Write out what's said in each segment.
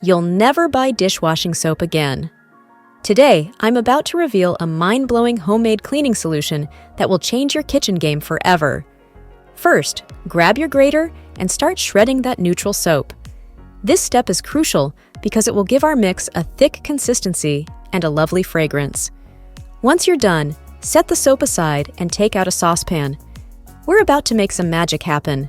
you'll never buy dishwashing soap again. Today, I'm about to reveal a mind-blowing homemade cleaning solution that will change your kitchen game forever. First, grab your grater and start shredding that neutral soap. This step is crucial because it will give our mix a thick consistency and a lovely fragrance. Once you're done, set the soap aside and take out a saucepan. We're about to make some magic happen.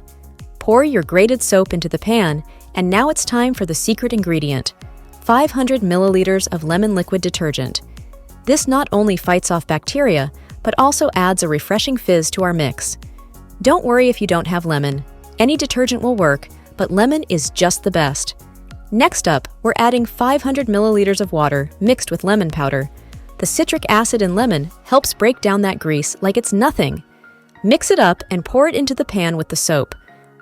Pour your grated soap into the pan, and now it's time for the secret ingredient: 500 milliliters of lemon liquid detergent. This not only fights off bacteria, but also adds a refreshing fizz to our mix. Don't worry if you don't have lemon. Any detergent will work, but lemon is just the best. Next up, we're adding 500 milliliters of water mixed with lemon powder. The citric acid in lemon helps break down that grease like it's nothing. Mix it up and pour it into the pan with the soap.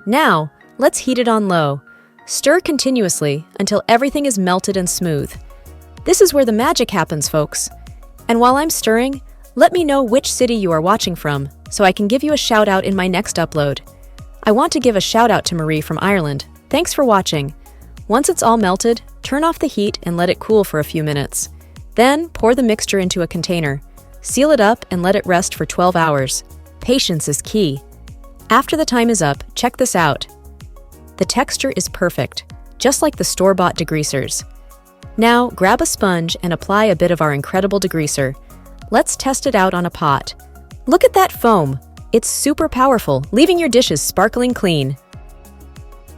Now, let's heat it on low. Stir continuously until everything is melted and smooth. This is where the magic happens, folks. And while I'm stirring, let me know which city you are watching from so I can give you a shout out in my next upload. I want to give a shout out to Marie from Ireland. Thanks for watching. Once it's all melted, turn off the heat and let it cool for a few minutes. Then pour the mixture into a container. Seal it up and let it rest for 12 hours. Patience is key. After the time is up, check this out. The texture is perfect, just like the store-bought degreasers. Now, grab a sponge and apply a bit of our incredible degreaser. Let's test it out on a pot. Look at that foam. It's super powerful, leaving your dishes sparkling clean.